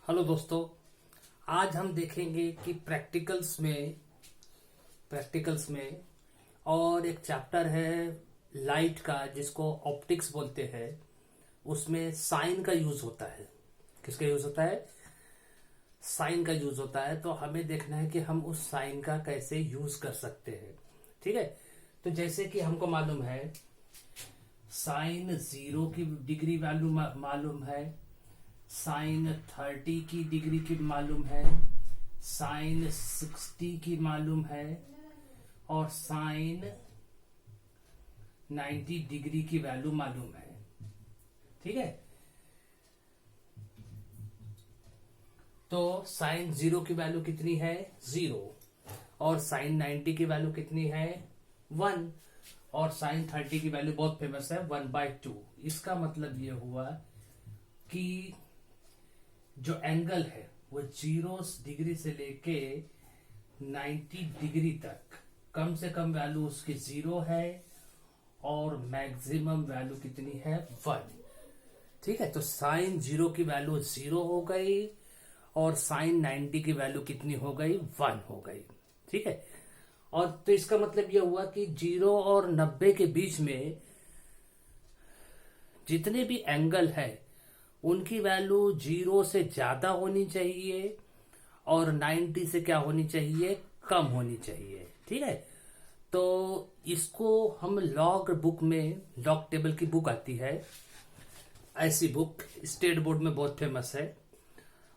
Hello दोस्तों, आज हम देखेंगे कि प्रैक्टिकल्स में और एक चैप्टर है लाइट का जिसको ऑप्टिक्स बोलते हैं। उसमें साइन का यूज होता है। किसका यूज होता है? साइन का यूज होता है। तो हमें देखना है कि हम उस साइन का कैसे यूज कर सकते हैं। ठीक है। तो जैसे कि हमको मालूम है साइन 0 की डिग्री वैल्यू मालूम है, साइन 30 की डिग्री की मालूम है, साइन 60 की मालूम है और साइन 90 डिग्री की वैल्यू मालूम है। ठीक है। तो साइन 0 की वैल्यू कितनी है? 0। और साइन 90 की वैल्यू कितनी है? 1। और साइन 30 की वैल्यू बहुत फेमस है, 1/2। इसका मतलब ये हुआ कि जो एंगल है वो 0 डिग्री से लेके 90 डिग्री तक कम से कम वैल्यू उसकी 0 है और मैक्सिमम वैल्यू कितनी है? 1। ठीक है। तो साइन 0 की वैल्यू 0 हो गई और साइन 90 की वैल्यू कितनी हो गई? 1 हो गई। ठीक है। और तो इसका मतलब यह हुआ कि 0 और 90 के बीच में जितने भी एंगल है उनकी वैल्यू 0 से ज्यादा होनी चाहिए और 90 से क्या होनी चाहिए? कम होनी चाहिए। ठीक है। तो इसको हम लॉग बुक में, लॉग टेबल की बुक आती है, ऐसी बुक स्टेट बोर्ड में बहुत फेमस है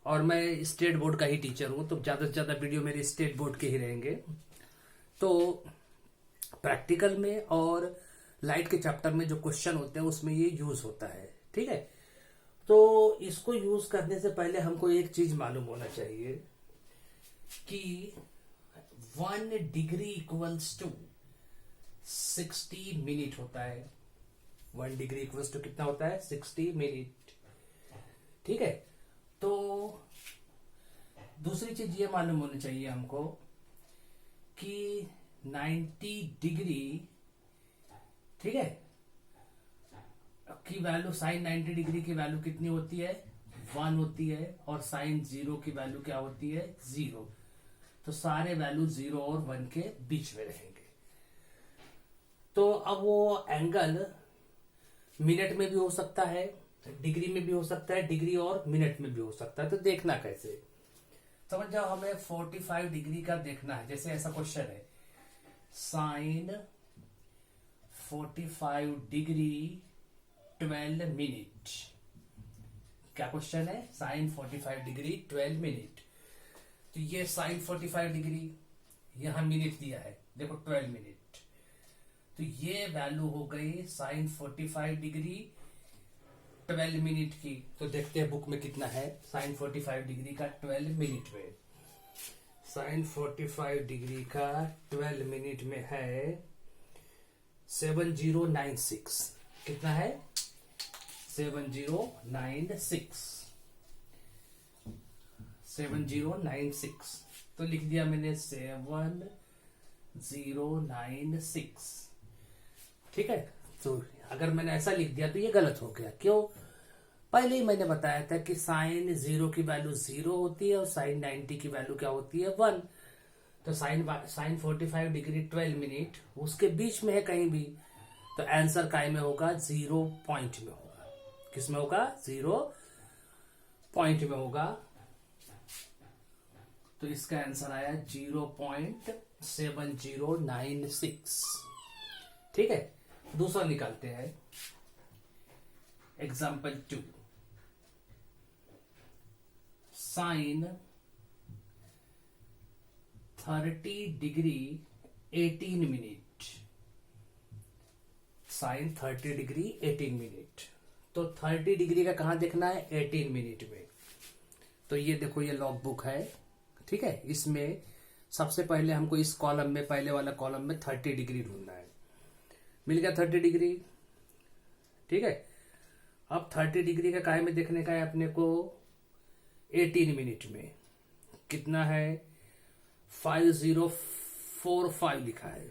और मैं स्टेट बोर्ड का ही टीचर हूं, तो ज्यादा से ज्यादा वीडियो मेरे स्टेट बोर्ड के ही रहेंगे। तो प्रैक्टिकल में और लाइट के चैप्टर में जो क्वेश्चन होते हैं उसमें ये यूज होता है। ठीक है। तो इसको यूज करने से पहले हमको एक चीज मालूम होना चाहिए कि 1 डिग्री इक्वल्स टू 60 मिनट होता है। 1 डिग्री इक्वल्स टू कितना होता है? 60 मिनट। ठीक है। तो दूसरी चीज ये मालूम होनी चाहिए हमको कि 90 डिग्री, ठीक है, की वैल्यू, साइन 90 डिग्री की वैल्यू कितनी होती है? 1 होती है। और साइन 0 की वैल्यू क्या होती है? 0। तो सारे वैल्यू 0 और 1 के बीच में रहेंगे। तो अब वो एंगल मिनट में भी हो सकता है, डिग्री में भी हो सकता है, डिग्री और मिनट में भी हो सकता है। तो देखना कैसे? समझ जाओ, हमें 45 डिग्री का देखना है। जैसे ऐसा क्वेश्चन है, साइन 45 डिग्री 12 मिनट। क्या क्वेश्चन है? Sine 45 degree 12 minute. तो ये साइन 45 डिग्री, यहां मिनट दिया है, देखो 12 मिनट। तो ये वैल्यू हो गई साइन 45 डिग्री 12 मिनट की। तो देखते हैं बुक में कितना है साइन 45 डिग्री का 12 मिनट में। साइन 45 डिग्री का 12 मिनट में है 7096। कितना है? 7096। 7096। तो लिख दिया मैंने 7096। ठीक है। तो अगर मैंने ऐसा लिख दिया तो ये गलत हो गया। क्यों? पहले ही मैंने बताया था कि साइन 0 की वैल्यू 0 होती है और साइन 90 की वैल्यू क्या होती है? 1। तो साइन 45 डिग्री 12 मिनट उसके बीच में है कहीं भी, तो आंसर काय में होगा? 0 पॉइंट में होगा। किस में होगा? 0 पॉइंट में होगा। तो इसका आंसर आया 0.7096। ठीक है। दूसरा निकालते हैं, example 2। Sine 30 degree 18 minute. Sine 30 degree 18 minute. तो 30 डिग्री का कहां देखना है? 18 मिनट में। तो ये देखो, ये लॉग बुक है। ठीक है। इसमें सबसे पहले हमको इस कॉलम में, पहले वाला कॉलम में 30 डिग्री ढूंढना है। मिल गया 30 डिग्री। ठीक है। अब 30 डिग्री का काय में देखने का है अपने को? 18 मिनट में। कितना है? 5045 लिखा है।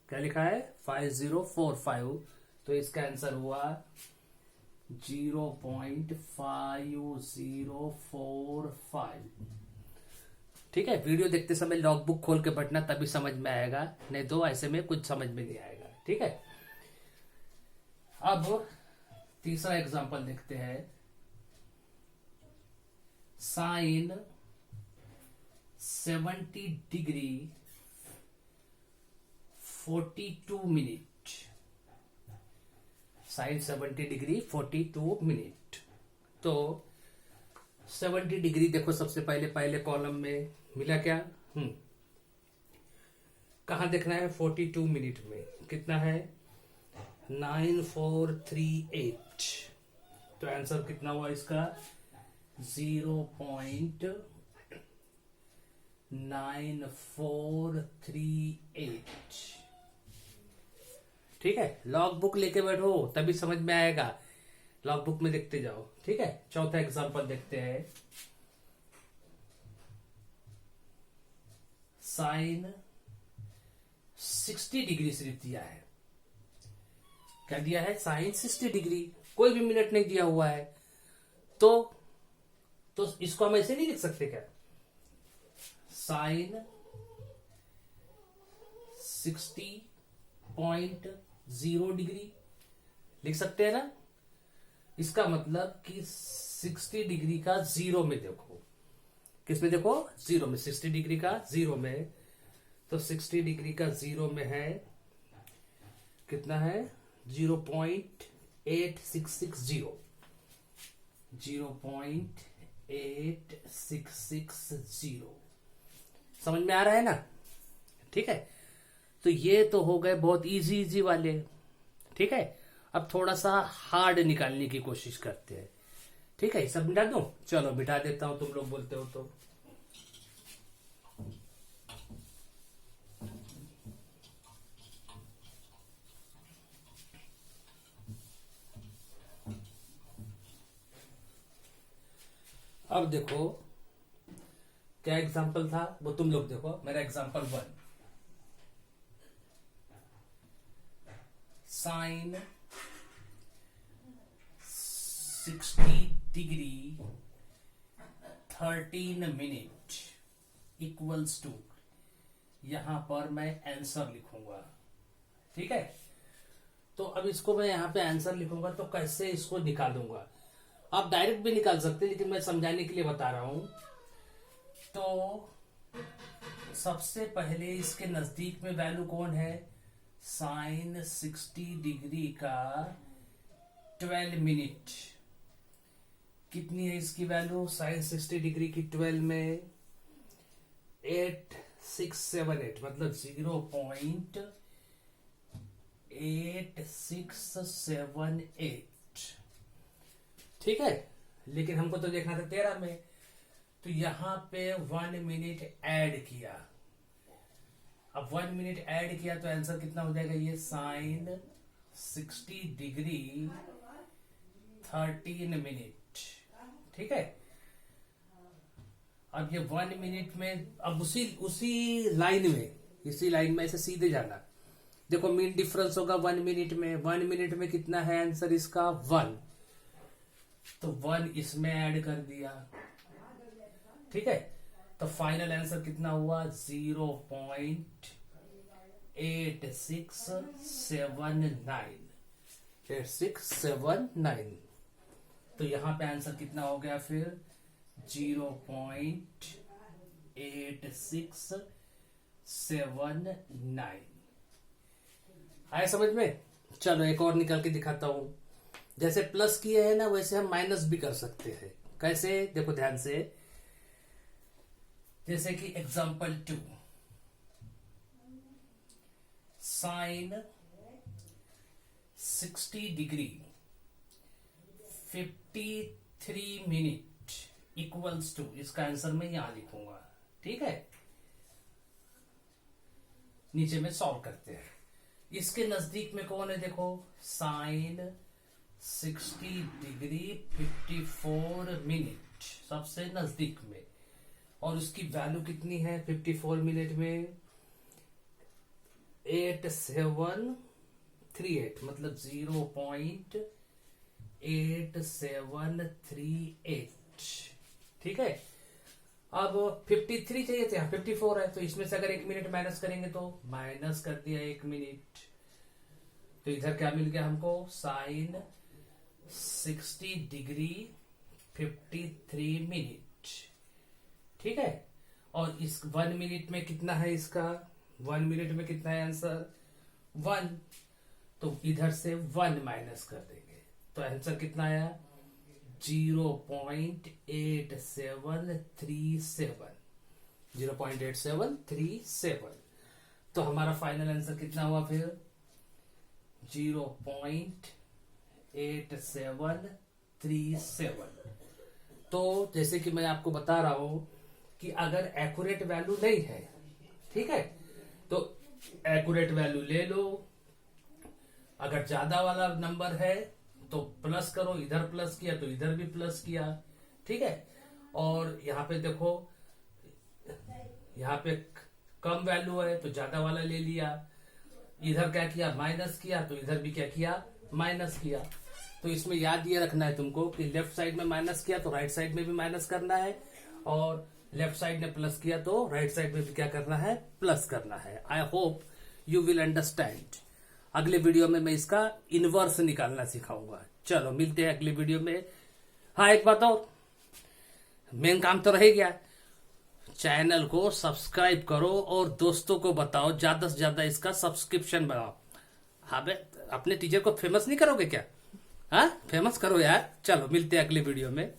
क्या लिखा है? 5045। तो इसका आंसर हुआ 0.5045। ठीक है, वीडियो देखते समय लॉग बुक खोल के पढ़ना, तभी समझ में आएगा, नहीं तो ऐसे में कुछ समझ में नहीं आएगा। ठीक है, अब तीसरा एग्जांपल देखते हैं। Sine 70 degree 42 minute. Sine 70 degree 42 minute. तो 70 डिग्री देखो, सबसे पहले पहले कॉलम में मिला क्या? कहां देखना है? 42 मिनट में कितना है? 9438। तो आंसर कितना हुआ इसका? 0.9438। ठीक है, लॉग बुक लेके बैठो तभी समझ में आएगा, लॉग बुक में देखते जाओ। ठीक है, चौथा एग्जांपल देखते हैं। साइन 60 डिग्री सिर्फ दिया है। क्या दिया है? साइन 60 डिग्री, कोई भी मिनट नहीं दिया हुआ है। तो इसको हम ऐसे नहीं लिख सकते क्या? साइन 60.0 डिग्री लिख सकते हैं ना। इसका मतलब कि 60 डिग्री का जीरो में देखो। किसमें देखो? जीरो में। 60 डिग्री का जीरो में, तो 60 डिग्री का जीरो में है कितना है? 0.8660। 0.8660। समझ में आ रहा है ना? ठीक है, तो ये तो हो गए बहुत इजी इजी वाले। ठीक है, अब थोड़ा सा हार्ड निकालने की कोशिश करते हैं। ठीक है, सब बिठा दूं? चलो बिठा देता हूं, तुम लोग बोलते हो तो। अब देखो क्या एग्जांपल था, वो तुम लोग देखो। मेरा example 1, sine 60 degree 13 minute equals to, यहां पर मैं आंसर लिखूंगा। ठीक है, तो अब इसको मैं यहां पे आंसर लिखूंगा, तो कैसे इसको निकालूंगा? आप डायरेक्ट भी निकाल सकते हैं, लेकिन मैं समझाने के लिए बता रहा हूं। तो सबसे पहले इसके नजदीक में वैल्यू कौन है? साइन 60 डिग्री का 12 मिनट। कितनी है इसकी वैल्यू? साइन 60 डिग्री की 12 में 8678, मतलब 0.8678। ठीक है, लेकिन हमको तो देखना था 13 में, तो यहां पे 1 मिनट ऐड किया। अब 1 मिनट ऐड किया तो आंसर कितना हो जाएगा? ये साइन 60 डिग्री 13 मिनट। ठीक है, अब ये 1 मिनट में, अब उसी लाइन में, इसी लाइन में ऐसे सीधे जाना। देखो मीन डिफरेंस होगा 1 मिनट में। 1 मिनट में कितना है आंसर इसका? 1। तो 1 इसमें ऐड कर दिया। ठीक है, तो फाइनल आंसर कितना हुआ? 0.8679। तो यहां पे आंसर कितना हो गया फिर? 0.8679। आए समझ में? चलो एक और निकाल के दिखाता हूं। जैसे प्लस किए है ना, वैसे हम माइनस भी कर सकते हैं। कैसे? देखो ध्यान से। जैसे कि example 2, sine 60 degree 53 minute equals to, इसका आंसर मैं यहां लिखूंगा। ठीक है, नीचे में सॉल्व करते हैं। इसके नजदीक में कौन है? देखो साइन 60 डिग्री 54 मिनट सबसे नजदीक में, और उसकी वैल्यू कितनी है 54 मिनट में? 8738, मतलब 0.8738। 0.8738। ठीक है, अब 53 चाहिए थे, 54 है, तो इसमें से अगर 1 मिनट माइनस करेंगे तो माइनस कर दिया 1 मिनट, तो इधर क्या मिल गया हमको, साइन 60 डिग्री 53 मिनट। ठीक है, और इस 1 मिनट में कितना है, इसका 1 मिनट में कितना है आंसर 1, तो इधर से 1 माइनस कर देंगे, तो आंसर कितना आया 0.8737, 0.8737। तो हमारा फाइनल आंसर कितना हुआ फिर 0.8737। तो जैसे कि मैं आपको बता रहा हूं कि अगर एक्यूरेट वैल्यू नहीं है, ठीक है, तो एक्यूरेट वैल्यू ले लो, अगर ज्यादा वाला नंबर है तो प्लस करो, इधर प्लस किया तो इधर भी प्लस किया। ठीक है, और यहाँ पे देखो, यहाँ पे कम वैल्यू है तो ज्यादा वाला ले लिया, इधर क्या किया माइनस किया, तो इधर भी क्या किया माइनस किया। तो इसमें याद ये रखना है तुमको कि लेफ्ट साइड में माइनस किया तो राइट साइड में भी माइनस करना है, और लेफ्ट साइड ने प्लस किया तो राइट साइड में भी क्या करना है, प्लस करना है। I hope you will understand. अगले वीडियो में मैं इसका इनवर्स निकालना सिखाऊंगा। चलो मिलते हैं अगले वीडियो में। हाँ, एक बात और, मेन काम तो रह गया, चैनल को सब्सक्राइब करो और दोस्तों को बताओ, ज्यादा से ज्यादा इसका सब्सक्रिप्शन बनाओ। हाँ बे, अपने टीचर को फेमस नहीं करोगे क्या? हाँ, फेमस करो यार। चलो मिलते हैं अगले वीडियो में।